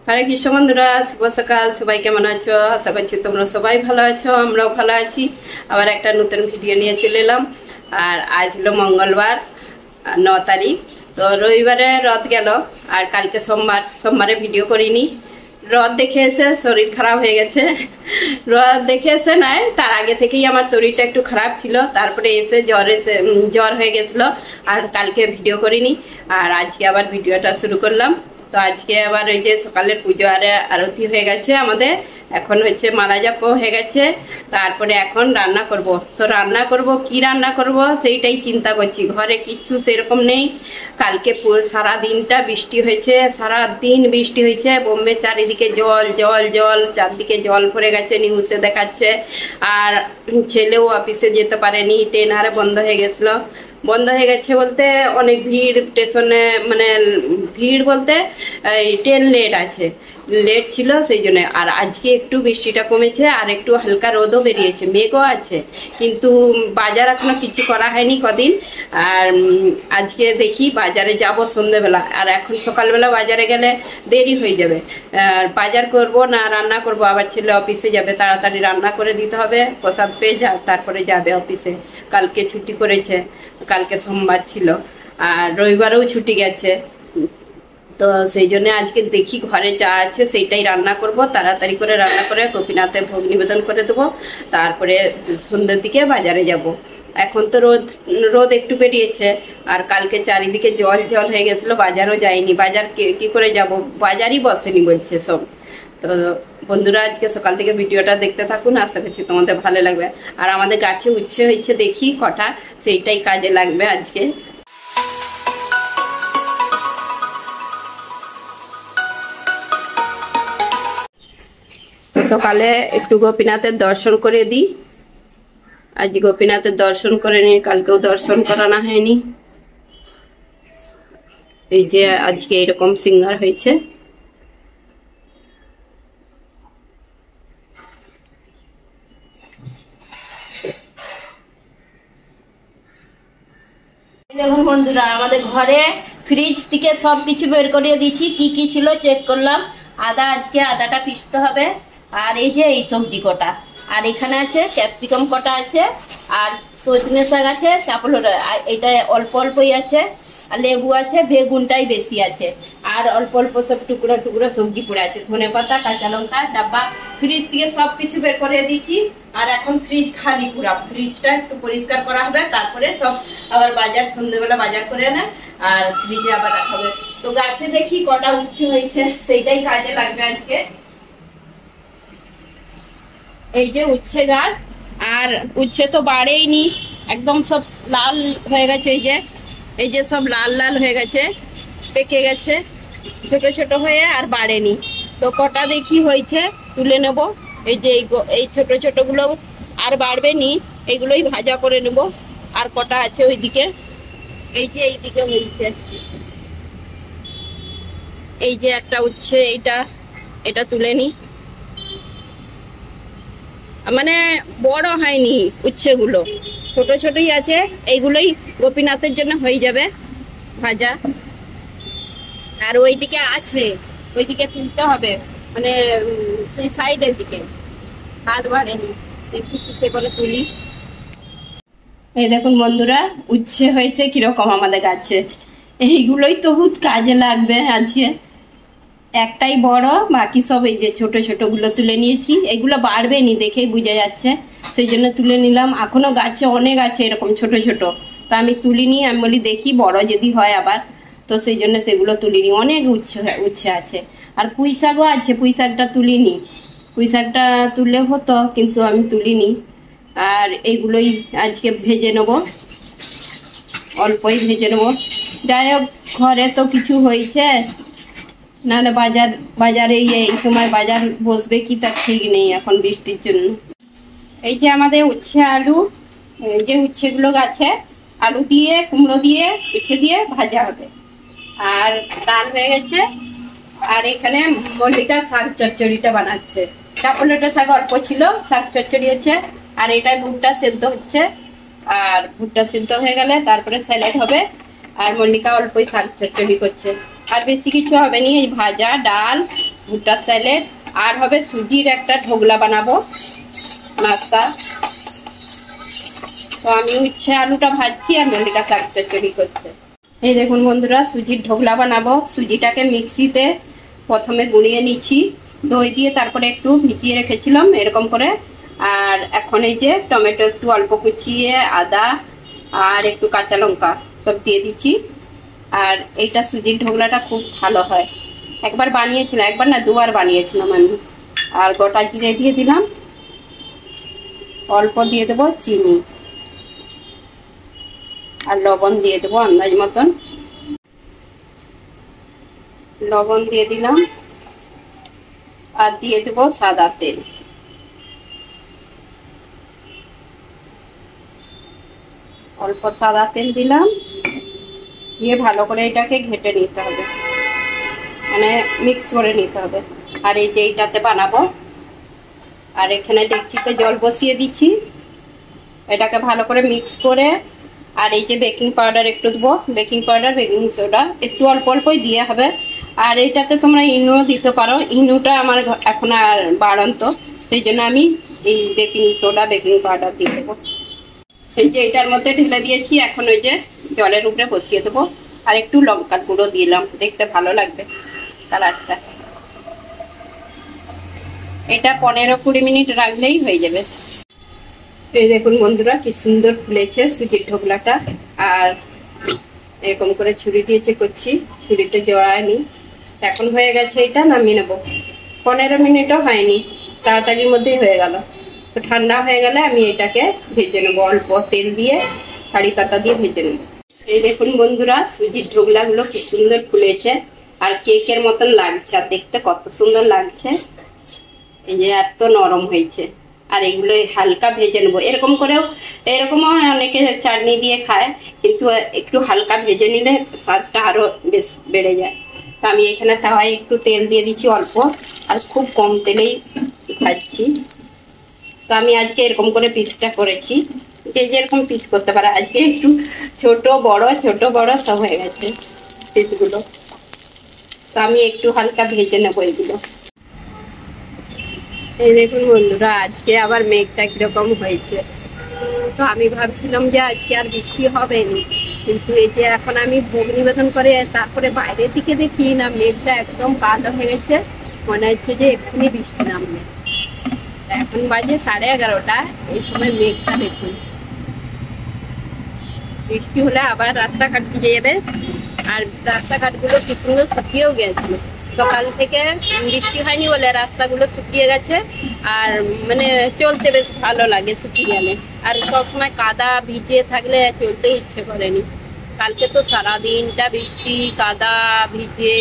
হরে কৃষ্ণ বন্ধুরা, শুভ সকাল। সবাই কেমন আছো? আশা করছি তোমরা সবাই ভালো আছো, আমরাও ভালো আছি। আবার একটা নতুন ভিডিও নিয়ে চলে এলাম। আর আজ হলো মঙ্গলবার, 9 তারিখ। তো রবিবারে রথ গেল, আর কালকে সোমবারে ভিডিও করিনি। রথ দেখে এসে শরীর খারাপ হয়ে গেছে। রথ দেখে এসে নাই, তার আগে থেকেই আমার শরীরটা একটু খারাপ ছিল। তারপরে এসে জ্বর হয়ে গেছিল, আর কালকে ভিডিও করিনি। আর আজকে আবার ভিডিওটা শুরু করলাম। তো আজকে আবার ওই যে সকালের পুজো আর আরতি হয়ে গেছে আমাদের, এখন হচ্ছে মালা জাপও হয়ে গেছে। তারপরে এখন রান্না করব। তো রান্না করব, কি রান্না করব সেইটাই চিন্তা করছি। ঘরে কিছু সেরকম নেই। কালকে পুরো সারা দিনটা বৃষ্টি হয়েছে, সারা দিন বৃষ্টি হয়েছে। বোম্বে চারিদিকে জল জল জল, চারদিকে জল ভরে গেছে, নিউজে দেখাচ্ছে। আর ছেলেও অফিসে যেতে পারেনি, ট্রেন আর বন্ধ হয়ে গেছিলো। বন্ধ হয়ে গেছে বলতে অনেক ভিড় স্টেশনে, মানে ভিড় বলতে ট্রেন লেট ছিল সেই জন্য। আর আজকে একটু বৃষ্টিটা কমেছে, আর একটু হালকা রোদও বেরিয়েছে, মেঘও আছে, কিন্তু বাজার এখনো কিছু করা হয়নি কদিন। আর আজকে দেখি বাজারে যাব সন্ধ্যেবেলা। আর এখন সকালবেলা বাজারে গেলে দেরি হয়ে যাবে। বাজার করব না রান্না করব, আবার ছেলে অফিসে যাবে, তাড়াতাড়ি রান্না করে দিতে হবে, প্রসাদ পেয়ে তারপরে যাবে অফিসে। কালকে ছুটি করেছে, কালকে সোমবার ছিল, আর রবিবারেও ছুটি গেছে। তো সেই জন্য আজকে দেখি ঘরে যা আছে সেইটাই রান্না করব। তাড়াতাড়ি করে রান্না করে গোপীনাথে ভোগ নিবেদন করে দেবো। তারপরে সন্ধ্যের দিকে বাজারে যাব। এখন তো রোদ একটু বেরিয়েছে, আর কালকে চারিদিকে জল জল হয়ে গেছিলো, বাজারও যায়নি। বাজার কি করে যাব, বাজারই বসেনি বলছে সব। তো বন্ধুরা, আজকে সকাল থেকে ভিডিওটা দেখতে থাকুন, আশা করছি তোমাদের ভালো লাগবে। আর আমাদের গাছে উচ্ছে হয়েছে, দেখি কটা, সেইটাই কাজে লাগবে আজকে। সকালে একটু গোপীনাথের দর্শন করে দিই। আজ গোপীনাথের দর্শন করে নি, কালকেও দর্শন করানো হয়নি। এই যে আজকে এরকম সিঙ্গার হয়েছে। দেখুন বন্ধুরা, আমাদের ঘরে ফ্রিজ থেকে সবকিছু বের করিয়ে দিচ্ছি। কি কি ছিল চেক করলাম। আজকে আদাটা পিষতে হবে। আর এই যে এই সবজি কটা, আর এখানে আছে ক্যাপসিকাম কটা আছে, আর সজনে শাক আছে, তারপরে এটা অল্প অল্পই আছে, আর লেবু আছে, বেগুনটাই বেশি আছে, আর অল্প অল্প সব টুকরো টুকরো সবজি পড়ে আছে, ধনে পাতা, কাঁচা লঙ্কা, ডাব্বা। ফ্রিজ থেকে সবকিছু বের করে দিচ্ছি। আর এখন ফ্রিজ খালি, পুরা ফ্রিজটা একটু পরিষ্কার করা হবে, তারপরে সব আবার বাজার সন্ধ্যেবেলা বাজার করে না, আর ফ্রিজে আবার রাখা হবে। তো গাছে দেখি কটা উচ্ছে হয়েছে, সেইটাই কাজে লাগবে আজকে। এই যে উচ্ছে গাছ, আর উচ্ছে তো বাড়েইনি, একদম সব লাল হয়ে গেছে। এই যে সব লাল লাল হয়ে গেছে, পেকে গেছে, ছোট ছোট হয়ে, আর বাড়েনি। তো কটা দেখি হয়েছে তুলে নেব। এই যে এই ছোট ছোট গুলো আর বাড়বে নি, এগুলোই ভাজা করে নেব। আর কটা আছে ওইদিকে, এই যে এইদিকে হয়েছে। এই যে একটা উচ্ছে, এটা তুলে নি, মানে বড় হয়নি উচ্ছে গুলো, ছোট ছোটই আছে। এইগুলোই গোপীনাথের জন্য হয়ে যাবে ভাজা। আর ওইদিকে আছে, ওইদিকে তুলতে হবে, মানে সেই সাইডের দিকে হাত বাড়েনি, দেখি কিসে করে তুলি। এই দেখুন বন্ধুরা, উচ্ছে হয়েছে কিরকম আমাদের গাছে। এইগুলোই তবু কাজে লাগবে আজকে। একটাই বড়, বাকি সব এই যে ছোট ছোট গুলো তুলে নিয়েছি। এগুলো বাড়বে নি দেখেই বোঝা যাচ্ছে, সেই জন্য তুলে নিলাম। এখনো গাছে অনেক আছে এরকম ছোট ছোট, তো আমি তুলিনি। আমি বলি দেখি বড় যদি হয় আবার, তো সেই জন্য সেগুলো তুলিনি। অনেক উচ্ছে আছে। আর পুঁই শাকও আছে, পুঁই শাকটা তুলিনি। পুঁই শাকটা তুললে হতো, কিন্তু আমি তুলিনি। আর এইগুলোই আজকে ভেজে নেব, অল্পই ভেজে নেব। যাই হোক, ঘরে তো কিছু হয়েছে, নাহলে বাজারে এই সময় বাজার বসবে কি তার ঠিক নেই এখন বৃষ্টির জন্য। এই যে আমাদের উচ্ছে আলু, যে উচ্ছেগুলো গাছে, আলু দিয়ে, কুমড়ো দিয়ে, উচ্ছে দিয়ে ভাজা হবে। আর ডাল হয়ে গেছে। আর এখানে মল্লিকা শাক চচ্চড়িটা বানাচ্ছে। চাপলেটা শাক অল্প ছিল, শাক চচ্চড়ি হচ্ছে। আর এটাই ভুট্টা সেদ্ধ হচ্ছে। আর ভুট্টা সেদ্ধ হয়ে গেলে তারপরে স্যালাড হবে। আর মল্লিকা অল্পই শাক চচ্চড়ি করছে। আর বেশি কিছু হবে নি, এই ভাজা, ডাল, ভুট্টার স্যালাড, আর হবে সুজির একটা ঢোকলা বানাবো নাস্তা। তো আমি উচ্ছে আলুটা ভাজছি আর মল্লিকা শাক চচ্চড়ি করছে। এই দেখুন বন্ধুরা, সুজির ঢোকলা বানাবো। সুজিটাকে মিক্সিতে প্রথমে গুঁড়িয়ে নিচ্ছি দই দিয়ে, তারপরে একটু ভিজিয়ে রেখেছিলাম এরকম করে। আর এখন এই যে টমেটো একটু অল্প কুচিয়ে, আদা আর একটু কাঁচা লঙ্কা সব দিয়ে দিচ্ছি। আর এইটা সুজির ঢোকলাটা খুব ভালো হয়। একবার বানিয়েছিলাম, একবার না দুবার বানিয়েছিলাম আমি। আর গোটা জিরে দিয়ে দিলাম, অল্প দিয়ে দেবো চিনি, আর লবণ দিয়ে দেবো আন্দাজ মতন। লবণ দিয়ে দিলাম, আর দিয়ে দেবো সাদা তেল। অল্প সাদা তেল দিলাম, দিয়ে ভালো করে এটাকে ঘেটে নিতে হবে, মানে মিক্স করে নিতে হবে। আর এই যে এইটাতে বানাবো, আর এখানে ডেকচিতে জল বসিয়ে দিচ্ছি। এটাকে ভালো করে মিক্স করে, আর এই যে বেকিং পাউডার একটু দেবো, বেকিং পাউডার বেকিং সোডা একটু অল্প অল্পই দিয়ে হবে। আর এইটাতে তোমরা ইনুও দিতে পারো, ইনুটা আমার এখন আর বাড়ন্ত, সেই জন্য আমি এই বেকিং সোডা বেকিং পাউডার দিয়ে দেবো। এই যে এটার মধ্যে ঢেলে দিয়েছি, এখন ওই যে জলের উপরে বসিয়ে দেবো। আর একটু লঙ্কার গুঁড়ো দিলাম, দেখতে ভালো লাগবে কালারটা। এটা 15-20 মিনিট রাখলেই হয়ে যাবে। এই দেখুন বন্ধুরা, কি সুন্দর ফুলেছে সুজির ঢোকলাটা। আর এরকম করে ছুরি দিয়ে করছি, ছুরিতে জড়ায়নি। এখন হয়ে গেছে, এটা নামিয়ে নেবো। 15 মিনিটও হয়নি, তাড়াতাড়ির মধ্যেই হয়ে গেল। তো ঠান্ডা হয়ে গেলে আমি এটাকে ভেজে নেবো, অল্প তেল দিয়ে কারি পাতা দিয়ে ভেজে নেবো। এই দেখুন বন্ধুরা, সুজির ঢোকলাগুলো কি সুন্দর ফুলেছে আর কেকের মতন লাগছে, আর দেখতে কত সুন্দর লাগছে। এই যে এত নরম হয়েছে। আর এগুলো হালকা ভেজে নেবো। এরকম করেও, এরকমও অনেকে চাটনি দিয়ে খায়, কিন্তু একটু হালকা ভেজে নিলে স্বাদটা আরো বেশ বেড়ে যায়। তো আমি এখানে তাওয়ায় একটু তেল দিয়ে দিচ্ছি অল্প, আর খুব কম তেলেই ভাজছি। তো আমি আজকে এরকম করে পিসটা করেছি, যে যেরকম পিস করতে পারে। আজকে একটু ছোট বড় সব হয়ে গেছে পিসগুলো। তো আমি একটু হালকা ভেজে নেবো এগুলো। এই দেখুন বন্ধুরা, আজকে আবার মেঘটা কিরকম হয়েছে। তো আমি ভাবছিলাম যে আজকে আর বৃষ্টি হবে না, কিন্তু এই যে এখন আমি ভোগ নিবেদন করে তারপরে বাইরের দিকে দেখি না, মেঘটা একদম কালো হয়ে গেছে, মনে হচ্ছে যে এক্ষুনি বৃষ্টি নামবে। এখন বাজে 11:30, এই সময় মেঘটা দেখুন। বৃষ্টি হলে আবার রাস্তাঘাট ভিজে যাবে। আর রাস্তাঘাটগুলো কি সুন্দর শুকিয়েও গেছিল, সকাল থেকে বৃষ্টি হয়নি বলে রাস্তাগুলো শুকিয়ে গেছে। আর মানে চলতে বেশ ভালো লাগে শুকিয়ে গেলে। আর সবসময় কাদা ভিজে থাকলে চলতে ইচ্ছে করেনি। কালকে তো সারাদিনটা বৃষ্টি, কাদা ভিজে,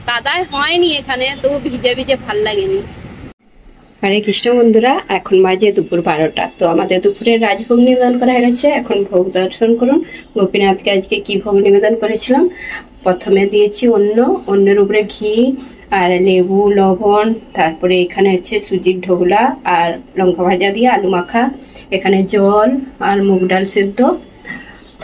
কাদায় হয়নি এখানে, তবু ভিজে ভিজে ভাল লাগেনি। হরে কৃষ্ণ বন্ধুরা, এখন বাজে দুপুর 12টা। তো আমাদের দুপুরের রাজভোগ নিবেদন করা গেছে, এখন ভোগ দর্শন করুন। গোপীনাথকে আজকে কি ভোগ নিবেদন করেছিলাম। প্রথমে দিয়েছি অন্যের উপরে ঘি আর লেবু, লবণ, তারপরে এখানে হচ্ছে সুজির ঢোকলা আর লঙ্কা ভাজা দিয়ে আলু মাখা, এখানে জল আর মুগ ডাল সেদ্ধ,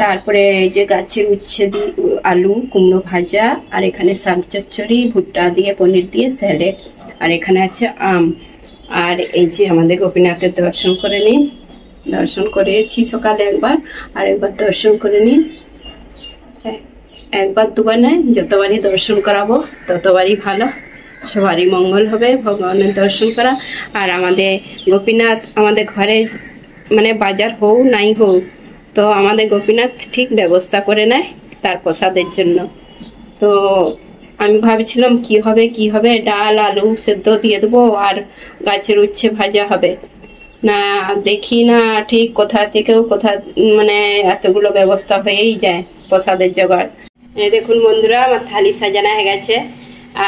তারপরে এই যে গাছের উচ্ছে দিয়ে আলু কুমড়ো ভাজা, আর এখানে শাক চচ্চড়ি, ভুট্টা দিয়ে পনির দিয়ে স্যালাড, আর এখানে আছে আম। আর এই যে আমাদের গোপীনাথের দর্শন করে নিন। দর্শন করেছি সকালে একবার, আর একবার দর্শন করে নিন। একবার দুবার নয়, যতবারই দর্শন করাবো ততবারই ভালো, সবারই মঙ্গল হবে ভগবানের দর্শন করা। আর আমাদের গোপীনাথ আমাদের ঘরে, মানে বাজার হোক নাই হোক, তো আমাদের গোপীনাথ ঠিক ব্যবস্থা করে নেয় তার প্রসাদের জন্য। তো আমি ভাবছিলাম কি হবে, ডাল আলু সেদ্ধ দিয়ে দেবো আর গাছের উচ্ছে ভাজা হবে না, দেখি না ঠিক কোথা থেকেও মানে এতগুলো ব্যবস্থা হয়েই যায় প্রসাদের জোগাড়। এই দেখুন বন্ধুরা, আমার থালি সাজানো হয়ে গেছে।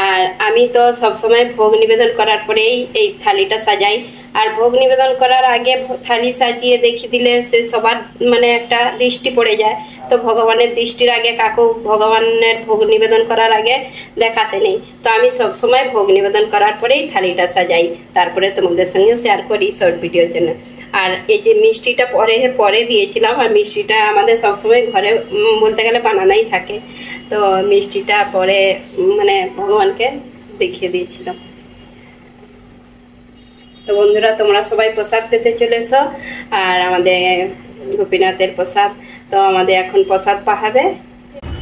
আর আমি তো সবসময় ভোগ নিবেদন করার পরেই এই থালিটা সাজাই। আর ভোগ নিবেদন করার আগে থালি সাজিয়ে দেখিয়ে দিলে সে সবার মানে একটা দৃষ্টি পড়ে যায়। তো ভগবানের দৃষ্টির আগে কাকু ভগবানের ভোগ নিবেদন করার আগে দেখাতে নেই। তো আমি সবসময় ভোগ নিবেদন করার পরেই থালিটা সাজাই, তারপরে তোমাদের সঙ্গে শেয়ার করি শর্ট ভিডিওর জন্য। আর এই যে মিষ্টিটা পরে দিয়েছিলাম, আর মিষ্টিটা আমাদের সবসময় ঘরে বলতে গেলে বানানোই থাকে। তো মিষ্টিটা পরে মানে ভগবানকে দেখিয়ে দিয়েছিলাম। তো বন্ধুরা, তোমরা সবাই প্রসাদ পেতে চলে এসো। আর আমাদের গোপীনাথের প্রসাদ, তো আমাদের এখন প্রসাদ পাহাবে।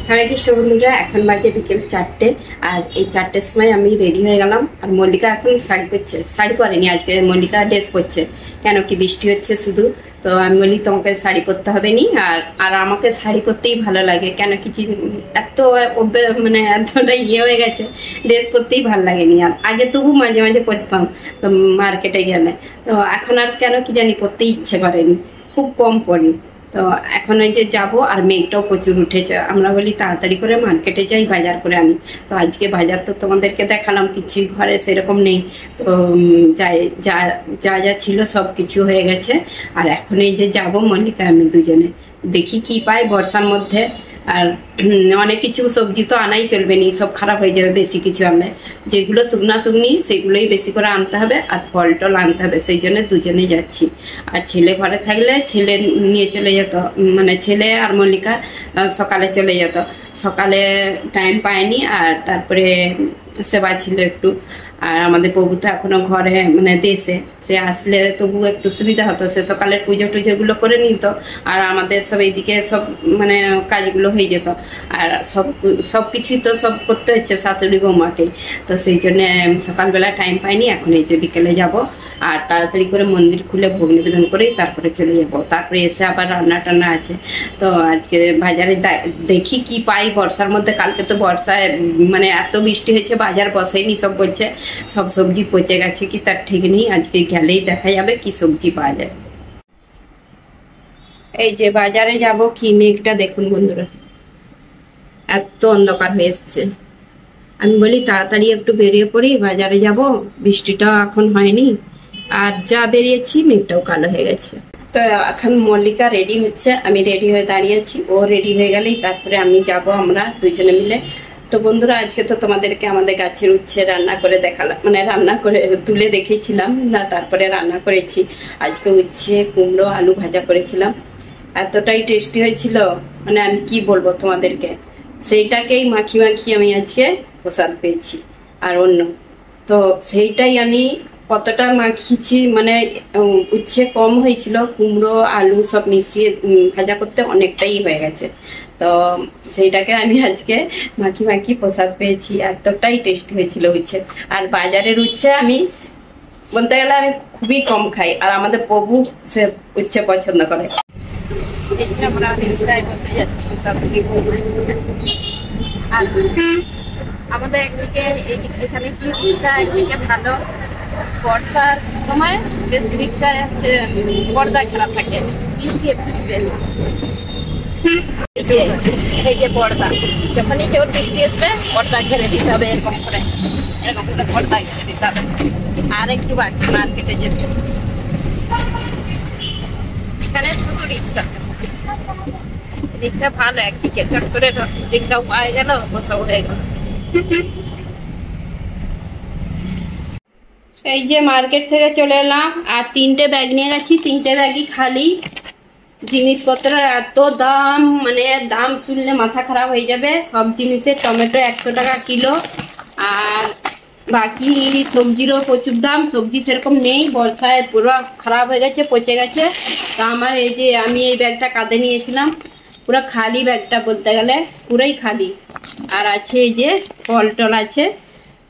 হরে কৃষ্ণ বন্ধুরা, এখন বাজে বিকেল 4টে। আর এই 4টের সময় আমি রেডি হয়ে গেলাম। আর মল্লিকা এখন শাড়ি পরছে, শাড়ি পরেনি আজকে, মল্লিকা ড্রেস পরছে। কেন কি বৃষ্টি হচ্ছে শুধু, তো আমি বলি তোমাকে শাড়ি পরতে হবে নি। আর আমাকে শাড়ি পরতেই ভালো লাগে, কেন কিছু এত মানে এতটা হয়ে গেছে, ড্রেস পরতেই ভালো লাগেনি। আর আগে তবু মাঝে মাঝে পরতাম তো মার্কেটে গেলে, তো এখন আর কেন কি জানি পরতে ইচ্ছে করেনি, খুব কম পরি। তো এখন ওই যে যাবো, আর মেঘটাও প্রচুর উঠেছে। আমরা বলি তাড়াতাড়ি করে মার্কেটে যাই, বাজার করে আনি। তো আজকে বাজার তো তোমাদেরকে দেখালাম, কিছু ঘরে সেরকম নেই। তো যা যা যা ছিল সব কিছু হয়ে গেছে। আর এখন এই যে যাবো মল্লিকা আমি দুজনে, দেখি কি পাই বর্ষার মধ্যে। আর অনেক কিছু সবজি তো আনাই চলবে না, সব খারাপ হয়ে যাবে বেশি কিছু আনলে। যেগুলো শুকনা শুকনি সেগুলোই বেশি করে আনতে হবে, আর ফল টল আনতে হবে। সেই জন্য দুজনে যাচ্ছি। আর ছেলে ঘরে থাকলে ছেলে নিয়ে চলে যেত, মানে ছেলে আর মল্লিকা সকালে চলে যেত। সকালে টাইম পায়নি, আর তারপরে সেবা ছিল একটু। আর আমাদের প্রভু তো এখনো ঘরে মানে দেশে, সে আসলে তবু একটু সুবিধা হতো, সে সকালের পুজো টুজোগুলো করে নিত। আর আমাদের সব এইদিকে সব মানে কাজগুলো হয়ে যেত। আর সব কিছুই তো সব করতে হচ্ছে শাশুড়ি বৌমাকে। তো সেই জন্য সকালবেলা টাইম পাইনি। এখন এই যে বিকেলে যাব, আর তাড়াতাড়ি করে মন্দির খুলে ভোগ নিবেদন করেই তারপরে চলে যাব। তারপরে এসে আবার রান্না টান্না আছে। তো আজকে বাজারে দেখি কি পাই বর্ষার মধ্যে। কালকে তো বর্ষায় মানে এত বৃষ্টি হয়েছে, বাজার বসেনি, সব বলছে সব সবজি পচে গেছে কি তার ঠিক নেই। আজকে গেলেই দেখা যাবে কি সবজি পাওয়া যায়। এই যে বাজারে যাব, কি মেঘটা দেখুন বন্ধুরা, এত অন্ধকার হয়ে এসছে। আমি বলি তাড়াতাড়ি একটু বেরিয়ে পড়ি, বাজারে যাব, বৃষ্টিটা এখন হয়নি। আর যা বেরিয়েছি মেঘটাও কালো হয়ে গেছে। তো এখন মল্লিকা রেডি হচ্ছে, আমি রেডি হয়ে দাঁড়িয়েছি। ও রেডি হয়ে গেলেই তারপরে আমি যাব, আমরা দুজনে মিলে। তো বন্ধুরা, আজকে তো তোমাদেরকে আমাদের গাছের উচ্ছে রান্না করে দেখালাম, মানে রান্না করে তুলে দেখিয়েছিলাম না, তারপরে রান্না করেছি। আজকে উচ্ছে কুমড়ো আলু ভাজা করেছিলাম, এতটাই টেস্টি হয়েছিল, মানে আমি কি বলবো তোমাদেরকে। সেইটাকেই মাখি মাখি আমি আজকে প্রসাদ পেয়েছি। আর অন্য তো সেইটাই আমি কতটা মাখিয়েছি, মানে উচ্ছে কম হয়েছিল, কুমড়ো আলু সব মিশিয়ে ভাজা করতে অনেকটাই হয়ে গেছে। তো সেইটাকে আমি আজকে মাখি মাখি প্রসাদ পেয়েছি, এতটাই টেস্টি হয়েছিল উচ্ছে। আর বাজারের উচ্ছে আমি বলতে গেলে আমি খুবই কম খাই, আর আমাদের প্রভু সে উচ্ছে পছন্দ করে। আমরা রিক্সায় বসে যাচ্ছি, আর আমাদের একদিকে এখানে কি রিক্সা একদিকে ভালো, বর্ষার সময় বেশি রিক্সায় পর্দা খেলা থাকে, বৃষ্টি ভিজবে না। এই যে পর্দা, যখনই কেউ বৃষ্টি আসবে পর্দা ঘিরে দিতে হবে, এরকম করে পর্দা ঘিরে দিতে হবে। আর একটু বাকি মার্কেটে যেতে, এখানে শুধু রিক্সা। রিক্সা ভালো, একদিকে চট করে রিক্সাও পাওয়া গেল, বসাও হয়ে গেল। এই যে মার্কেট থেকে চলে এলাম, আর 3টে ব্যাগ নিয়ে গেছি, 3টে ব্যাগই খালি। জিনিসপত্রের এত দাম, মানে দাম শুনলে মাথা খারাপ হয়ে যাবে। সব জিনিসের টমেটো 100 টাকা কিলো, আর বাকি সবজিরও প্রচুর দাম। সবজি সেরকম নেই, বর্ষায় পুরো খারাপ হয়ে গেছে, পচে গেছে। তো আমার এই যে আমি এই ব্যাগটা কাঁধে নিয়েছিলাম, পুরো খালি ব্যাগটা বলতে গেলে, পুরোই খালি। আর আছে এই যে ফল টল আছে,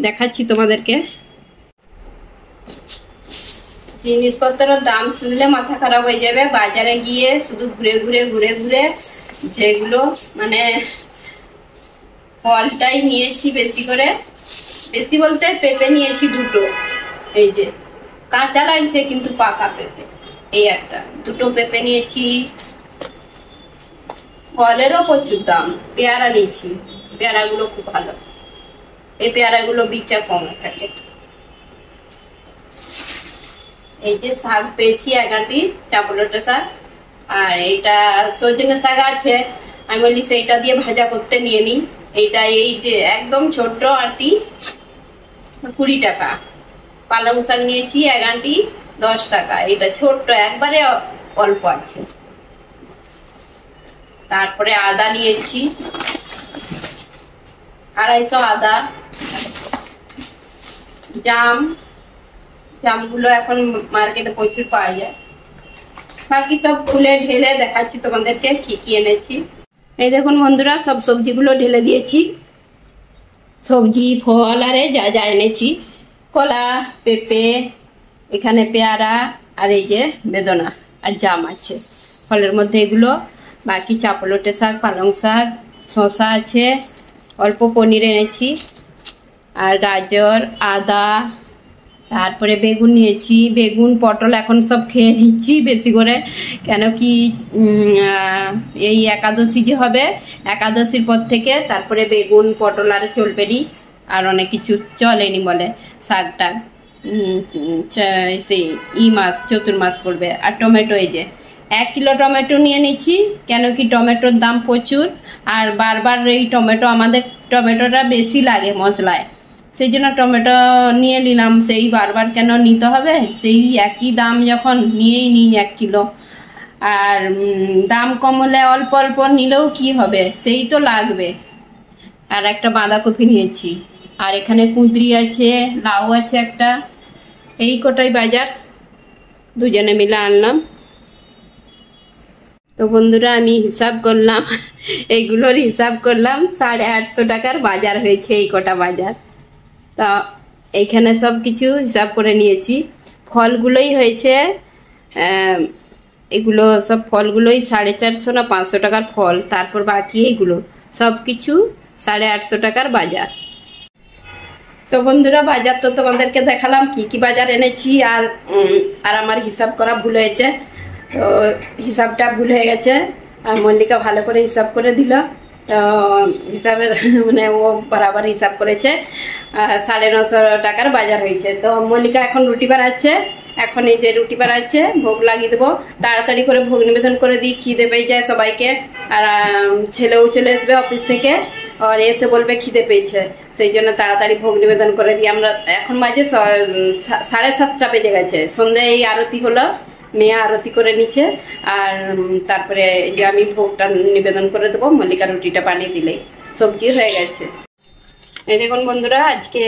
দেখাচ্ছি তোমাদেরকে। জিনিসপত্রের দাম শুনলে মাথা খারাপ হয়ে যাবে। বাজারে গিয়ে শুধু ঘুরে ঘুরে ঘুরে ঘুরে যেগুলো মানে ফলটাই নিয়েছি বেশি করে, বেশি বলতে পেঁপে নিয়েছি 2টো। এই যে কাঁচা লাগছে কিন্তু পাকা পেঁপে, এই একটা 2টো পেঁপে নিয়েছি। ফলেরও প্রচুর দাম। পেয়ারা নিয়েছি, পেয়ারাগুলো খুব ভালো, এই পেয়ারাগুলো বিচা কম থাকে। এই যে শাক পেয়েছি 11টি, চাপলটা শাক। আর এইটা সজনে শাক আছে, আমি বলি সেইটা দিয়ে ভাজা করতে নিয়ে নিই। এইটা এই যে একদম ছোট আটি, 20 টাকা। পালং শাক নিয়েছি 11টি, 10 টাকা। এটা ছোট্ট একবারে অল্প আছে। তারপরে আদা নিয়েছি 250 আদা। জামগুলো এখন মার্কেটে প্রচুর পাওয়া যায়। বাকি সব খুলে ঢেলে দেখাচ্ছি তোমাদেরকে কি কি এনেছি। এই দেখুন বন্ধুরা, সব সবজিগুলো ঢেলে দিয়েছি। সবজি ফল আরে যা যা এনেছি, কলা, পেঁপে, এখানে পেয়ারা, আর এই যে বেদনা আর জাম আছে ফলের মধ্যে এগুলো। বাকি চাপলটে শাক, পালং শাক, শসা আছে, অল্প পনির এনেছি, আর গাজর, আদা, তারপরে বেগুন নিয়েছি। বেগুন পটল এখন সব খেয়ে নিচ্ছি বেশি করে, কেন কি এই একাদশী যে হবে, একাদশীর পর থেকে তারপরে বেগুন পটল আর চলবে নি, আর অনেক কিছু চলেনি বলে। শাকটা সেই মাস চতুর্মাস পড়বে। আর টমেটো, এই যে 1 কিলো টমেটো নিয়ে নিচ্ছি, কেন কি টমেটোর দাম প্রচুর, আর বারবার এই আমাদের টমেটোটা বেশি লাগে মশলায়, সেই জন্য টমেটো নিয়ে নিলাম। সেই বারবার কেন নিতে হবে, সেই একই দাম যখন নিয়েই নিই 1 কিলো। আর দাম কম হলে অল্প অল্প নিলেও কি হবে, সেই তো লাগবে। আর একটা বাঁধাকপি নিয়েছি, আর এখানে কুঁদরি আছে, লাউ আছে একটা। এই কটাই বাজার, দুজনে মিলে আনলাম। তো বন্ধুরা আমি হিসাব করলাম, এইগুলোর হিসাব করলাম, 850 টাকার বাজার হয়েছে এই কটা বাজার। তা এইখানে সব কিছু হিসাব করে নিয়েছি। ফলগুলোই হয়েছে, এগুলো সব ফলগুলোই 450 না 500 টাকার ফল। তারপর বাকি এইগুলো সব কিছু 850 টাকার বাজার। তো বন্ধুরা বাজার তো তোমাদেরকে দেখালাম কি কি বাজার এনেছি। আর আমার হিসাব করা ভুল হয়েছে, তো হিসাবটা ভুল হয়ে গেছে। আর মল্লিকা ভালো করে হিসাব করে দিল, তো হিসাবে মানে ও বরাবর হিসাব করেছে। 950 টাকার বাজার হয়েছে। তো মল্লিকা এখন রুটি বানাচ্ছে, এখন এই যে রুটি বানাচ্ছে, ভোগ লাগিয়ে দেবো। তাড়াতাড়ি করে ভোগ নিবেদন করে দিই, খিদে পেয়ে যায় সবাইকে। আর ছেলেও চলে আসবে অফিস থেকে, আর এসে বলবে খিদে পেয়েছে, সেই জন্য তাড়াতাড়ি ভোগ নিবেদন করে দিই আমরা। এখন বাজে 7:30 বেজে গেছে। সন্ধ্যে এই আরতি হলো, মেয়ে আরতি করে নিচ্ছে, আর তারপরে যে আমি ভোগটা নিবেদন করে দেবো। মল্লিকা রুটিটা বানিয়ে দিলেই সবজি হয়ে গেছে। এই দেখুন বন্ধুরা, আজকে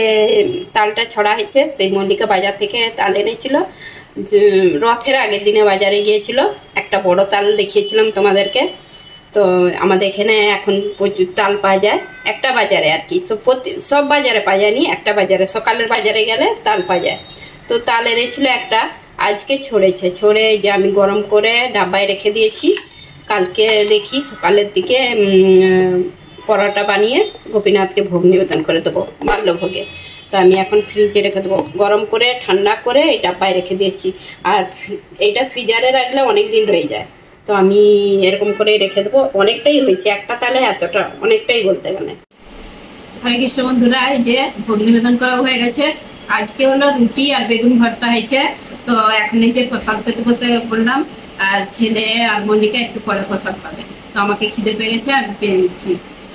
তালটা ছড়া হয়েছে। সেই মল্লিকা বাজার থেকে তাল এনেছিল, রথের আগের দিনে বাজারে গিয়েছিল। একটা বড় তাল দেখিয়েছিলাম তোমাদেরকে। তো আমাদের এখানে এখন প্রচুর তাল পাওয়া যায়, একটা বাজারে আর কি, সব বাজারে পাওয়া যায়নি, একটা বাজারে সকালের বাজারে গেলে তাল পাওয়া যায়। তো তাল এনেছিল একটা, আজকে ছড়েছে। ছড়ে যে আমি গরম করে ডাব্বায় রেখে দিয়েছি। কালকে দেখি সকালের দিকে পরোটা বানিয়ে গোপীনাথকে ভোগ নিবেদন করে দেবো, বাল্যভোগে। তো আমি এখন ফ্রিজে রেখে দেবো, গরম করে ঠান্ডা করে এই ডাব্বায় রেখে দিয়েছি। আর এইটা ফ্রিজারে রাখলে অনেক দিন রয়ে যায়, তো আমি এরকম করে রেখে দেবো। অনেকটাই হয়েছে, একটা তালে এতটা, অনেকটাই বলতে গেলে। হরে কৃষ্ণ বন্ধুরা, এই যে ভোগ নিবেদন করা হয়ে গেছে। আজকে হলো রুটি আর বেগুন ভর্তা হয়েছে। তো এখন এই যে প্রসাদ পেতে বসে বললাম, আর ছেলে আর মল্লিকা একটু পরে প্রসাদ পাবে। তো আমাকে খিদে পেয়ে গেছে, আর পেয়ে নিচ্ছি।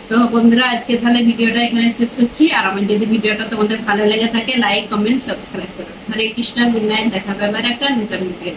তো বন্ধুরা আজকে তাহলে ভিডিওটা এখানে শেষ করছি। আর আমার যদি ভিডিওটা তোমাদের ভালো লেগে থাকে, লাইক, কমেন্ট, সাবস্ক্রাইব করো। হরে কৃষ্ণ, গুড নাইট, দেখা হবে আবার একটা নতুন ভিডিও।